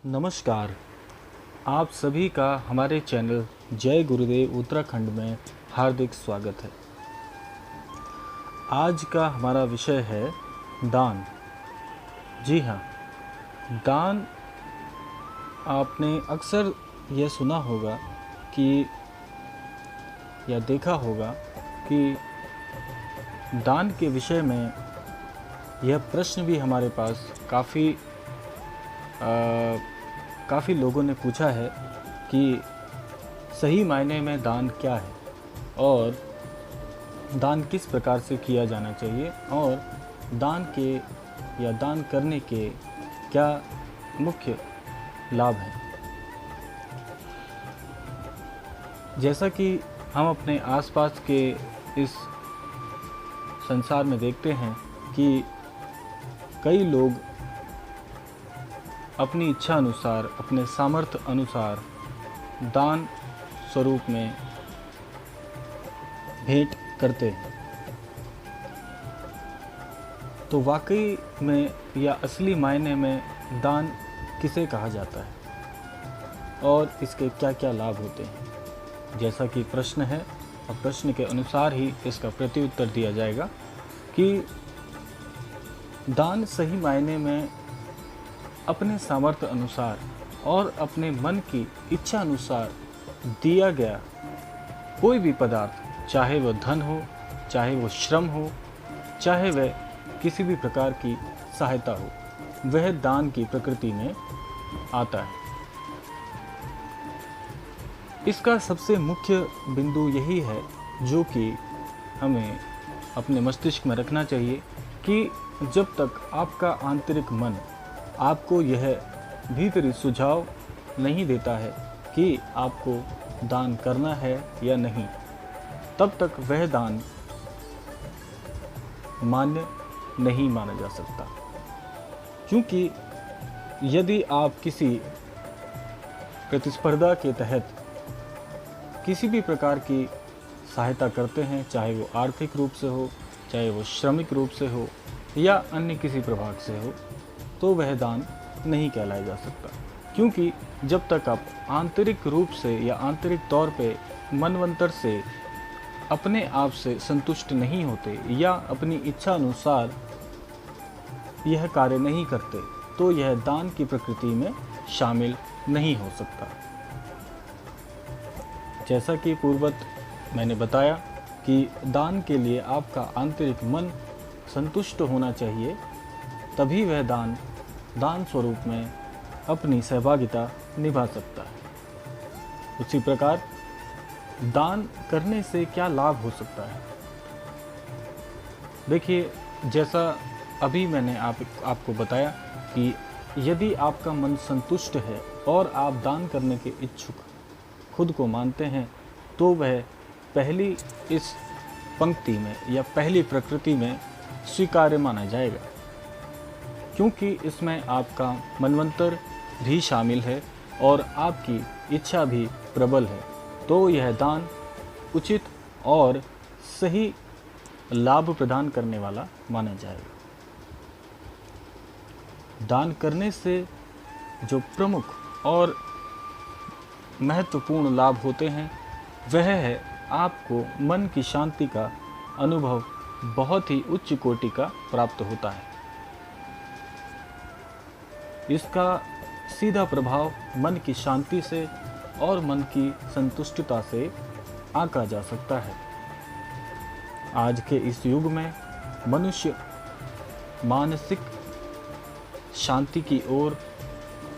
नमस्कार। आप सभी का हमारे चैनल जय गुरुदेव उत्तराखंड में हार्दिक स्वागत है। आज का हमारा विषय है दान। जी हाँ, दान आपने अक्सर यह सुना होगा कि या देखा होगा कि दान के विषय में यह प्रश्न भी हमारे पास काफ़ी लोगों ने पूछा है कि सही मायने में दान क्या है और दान किस प्रकार से किया जाना चाहिए और दान के या दान करने के क्या मुख्य लाभ हैं। जैसा कि हम अपने आसपास के इस संसार में देखते हैं कि कई लोग अपनी इच्छा अनुसार, अपने सामर्थ्य अनुसार दान स्वरूप में भेंट करते हैं। तो वाकई में या असली मायने में दान किसे कहा जाता है और इसके क्या क्या लाभ होते हैं, जैसा कि प्रश्न है और प्रश्न के अनुसार ही इसका प्रत्युत्तर दिया जाएगा कि दान सही मायने में अपने सामर्थ्य अनुसार और अपने मन की इच्छा अनुसार दिया गया कोई भी पदार्थ, चाहे वह धन हो, चाहे वह श्रम हो, चाहे वह किसी भी प्रकार की सहायता हो, वह दान की प्रकृति में आता है। इसका सबसे मुख्य बिंदु यही है जो कि हमें अपने मस्तिष्क में रखना चाहिए कि जब तक आपका आंतरिक मन आपको यह भीतरी सुझाव नहीं देता है कि आपको दान करना है या नहीं, तब तक वह दान मान्य नहीं माना जा सकता। क्योंकि यदि आप किसी प्रतिस्पर्धा के तहत किसी भी प्रकार की सहायता करते हैं, चाहे वो आर्थिक रूप से हो, चाहे वो श्रमिक रूप से हो या अन्य किसी प्रभाग से हो, तो वह दान नहीं कहलाया जा सकता। क्योंकि जब तक आप आंतरिक रूप से या आंतरिक तौर पे मनवंतर से अपने आप से संतुष्ट नहीं होते या अपनी इच्छा अनुसार यह कार्य नहीं करते, तो यह दान की प्रकृति में शामिल नहीं हो सकता। जैसा कि पूर्वत मैंने बताया कि दान के लिए आपका आंतरिक मन संतुष्ट होना चाहिए, तभी वह दान स्वरूप में अपनी सहभागिता निभा सकता है। उसी प्रकार दान करने से क्या लाभ हो सकता है। देखिए, जैसा अभी मैंने आपको बताया कि यदि आपका मन संतुष्ट है और आप दान करने के इच्छुक खुद को मानते हैं, तो वह पहली इस पंक्ति में या पहली प्रकृति में स्वीकार्य माना जाएगा, क्योंकि इसमें आपका मनवंतर भी शामिल है और आपकी इच्छा भी प्रबल है। तो यह दान उचित और सही लाभ प्रदान करने वाला माना जाएगा। दान करने से जो प्रमुख और महत्वपूर्ण लाभ होते हैं, वह है आपको मन की शांति का अनुभव बहुत ही उच्च कोटि का प्राप्त होता है। इसका सीधा प्रभाव मन की शांति से और मन की संतुष्टता से आंका जा सकता है। आज के इस युग में मनुष्य मानसिक शांति की ओर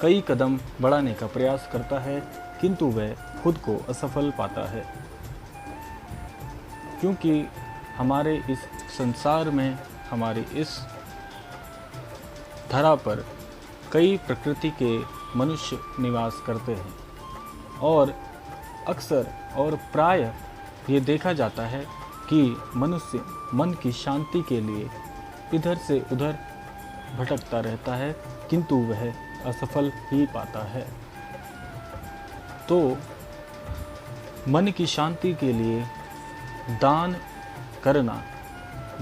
कई कदम बढ़ाने का प्रयास करता है, किंतु वह खुद को असफल पाता है। क्योंकि हमारे इस संसार में, हमारे इस धरा पर कई प्रकृति के मनुष्य निवास करते हैं और अक्सर और प्राय ये देखा जाता है कि मनुष्य मन की शांति के लिए इधर से उधर भटकता रहता है, किंतु वह असफल ही पाता है। तो मन की शांति के लिए दान करना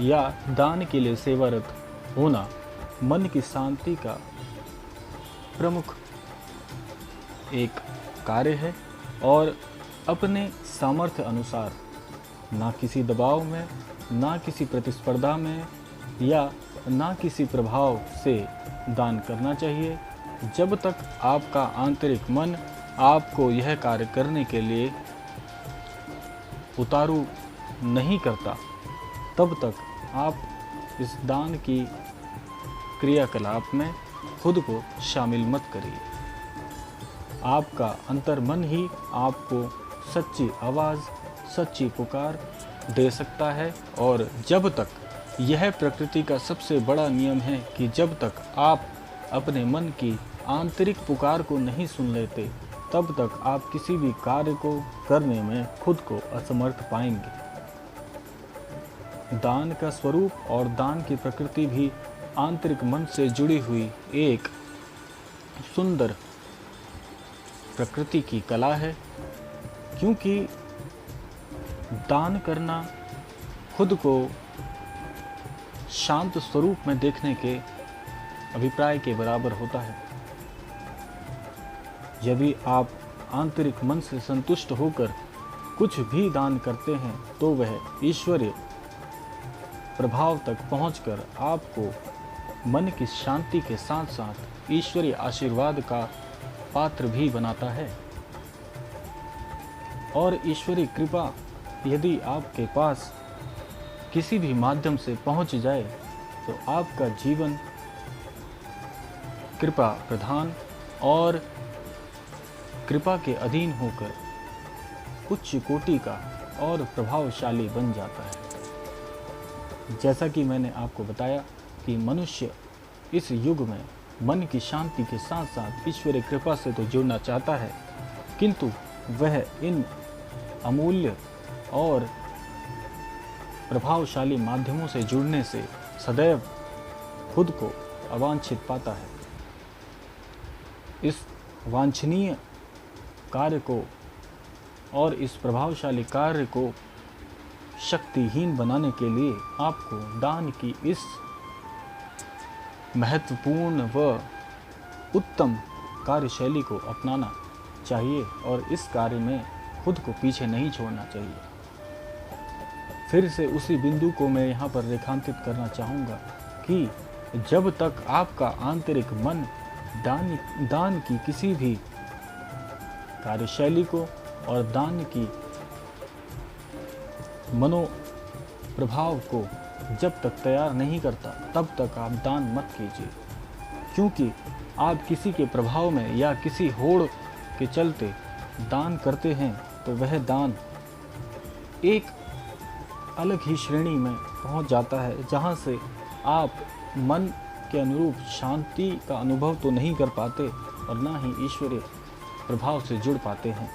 या दान के लिए सेवारत होना मन की शांति का प्रमुख एक कार्य है और अपने सामर्थ्य अनुसार, ना किसी दबाव में, ना किसी प्रतिस्पर्धा में या ना किसी प्रभाव से दान करना चाहिए। जब तक आपका आंतरिक मन आपको यह कार्य करने के लिए उतारू नहीं करता, तब तक आप इस दान की क्रियाकलाप में खुद को शामिल मत करिए। आपका अंतर्मन ही आपको सच्ची आवाज़, सच्ची पुकार दे सकता है। और जब तक, यह प्रकृति का सबसे बड़ा नियम है कि जब तक आप अपने मन की आंतरिक पुकार को नहीं सुन लेते, तब तक आप किसी भी कार्य को करने में खुद को असमर्थ पाएंगे। दान का स्वरूप और दान की प्रकृति भी आंतरिक मन से जुड़ी हुई एक सुंदर प्रकृति की कला है, क्योंकि दान करना खुद को शांत स्वरूप में देखने के अभिप्राय के बराबर होता है। यदि आप आंतरिक मन से संतुष्ट होकर कुछ भी दान करते हैं, तो वह ईश्वरीय प्रभाव तक पहुंचकर आपको मन की शांति के साथ साथ ईश्वरीय आशीर्वाद का पात्र भी बनाता है। और ईश्वरीय कृपा यदि आपके पास किसी भी माध्यम से पहुंच जाए, तो आपका जीवन कृपा प्रधान और कृपा के अधीन होकर उच्च कोटि का और प्रभावशाली बन जाता है। जैसा कि मैंने आपको बताया कि मनुष्य इस युग में मन की शांति के साथ साथ ईश्वरीय कृपा से तो जुड़ना चाहता है, किंतु वह इन अमूल्य और प्रभावशाली माध्यमों से जुड़ने से सदैव खुद को अवांछित पाता है। इस वांछनीय कार्य को और इस प्रभावशाली कार्य को शक्तिहीन बनाने के लिए आपको दान की इस महत्वपूर्ण व उत्तम कार्यशैली को अपनाना चाहिए और इस कार्य में खुद को पीछे नहीं छोड़ना चाहिए। फिर से उसी बिंदु को मैं यहाँ पर रेखांकित करना चाहूँगा कि जब तक आपका आंतरिक मन दान की किसी भी कार्यशैली को और दान की मनो प्रभाव को जब तक तैयार नहीं करता, तब तक आप दान मत कीजिए। क्योंकि आप किसी के प्रभाव में या किसी होड़ के चलते दान करते हैं, तो वह दान एक अलग ही श्रेणी में पहुंच जाता है, जहां से आप मन के अनुरूप शांति का अनुभव तो नहीं कर पाते और ना ही ईश्वरीय प्रभाव से जुड़ पाते हैं।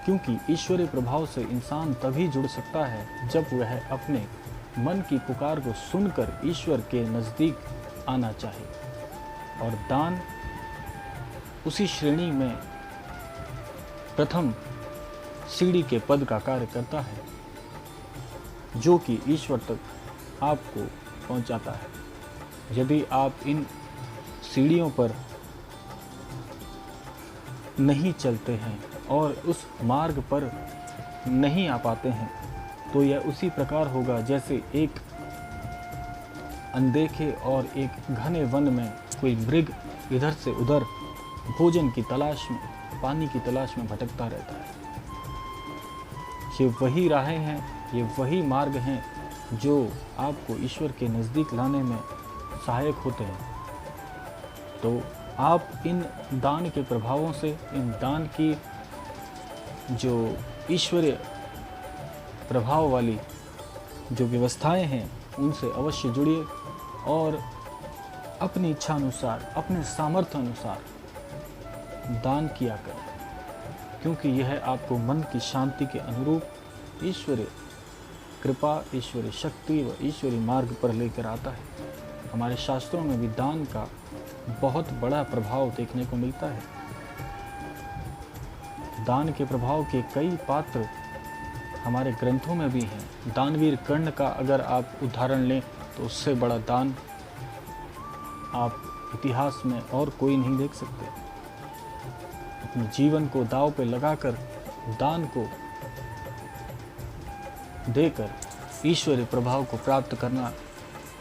क्योंकि ईश्वरीय प्रभाव से इंसान तभी जुड़ सकता है जब वह अपने मन की पुकार को सुनकर ईश्वर के नज़दीक आना चाहे। और दान उसी श्रेणी में प्रथम सीढ़ी के पद का कार्य करता है, जो कि ईश्वर तक आपको पहुंचाता है। यदि आप इन सीढ़ियों पर नहीं चलते हैं और उस मार्ग पर नहीं आ पाते हैं, तो यह उसी प्रकार होगा जैसे एक अनदेखे और एक घने वन में कोई मृग इधर से उधर भोजन की तलाश में, पानी की तलाश में भटकता रहता है। ये वही राहें हैं, ये वही मार्ग हैं जो आपको ईश्वर के नज़दीक लाने में सहायक होते हैं। तो आप इन दान के प्रभावों से, इन दान की जो ईश्वरीय प्रभाव वाली जो व्यवस्थाएं हैं, उनसे अवश्य जुड़िए और अपनी इच्छा अनुसार, अपने सामर्थ्य अनुसार दान किया करें, क्योंकि यह आपको मन की शांति के अनुरूप ईश्वरीय कृपा, ईश्वरीय शक्ति व ईश्वरीय मार्ग पर लेकर आता है। हमारे शास्त्रों में भी दान का बहुत बड़ा प्रभाव देखने को मिलता है। दान के प्रभाव के कई पात्र हमारे ग्रंथों में भी हैं। दानवीर कर्ण का अगर आप उदाहरण लें, तो उससे बड़ा दान आप इतिहास में और कोई नहीं देख सकते। अपने जीवन को दांव पे लगाकर दान को देकर ईश्वरीय प्रभाव को प्राप्त करना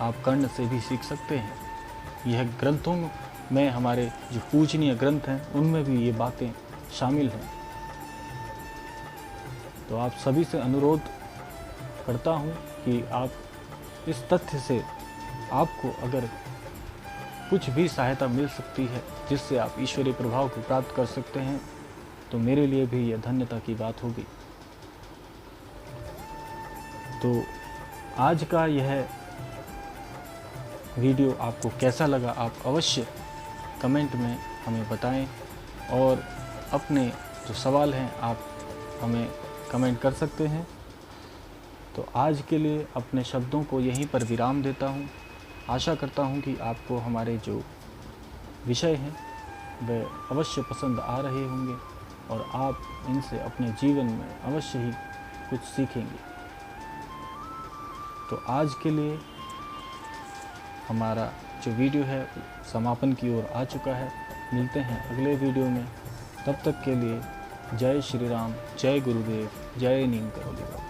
आप कर्ण से भी सीख सकते हैं। यह ग्रंथों में, हमारे जो पूजनीय ग्रंथ हैं उनमें भी ये बातें शामिल हैं। तो आप सभी से अनुरोध करता हूँ कि आप इस तथ्य से आपको अगर कुछ भी सहायता मिल सकती है जिससे आप ईश्वरीय प्रभाव को प्राप्त कर सकते हैं, तो मेरे लिए भी यह धन्यता की बात होगी। तो आज का यह वीडियो आपको कैसा लगा, आप अवश्य कमेंट में हमें बताएं और अपने जो सवाल हैं आप हमें कमेंट कर सकते हैं। तो आज के लिए अपने शब्दों को यहीं पर विराम देता हूं। आशा करता हूं कि आपको हमारे जो विषय हैं वे अवश्य पसंद आ रहे होंगे और आप इनसे अपने जीवन में अवश्य ही कुछ सीखेंगे। तो आज के लिए हमारा जो वीडियो है समापन की ओर आ चुका है। मिलते हैं अगले वीडियो में, तब तक के लिए जय श्री राम, जय गुरुदेव, जय नीम करोली बाबा।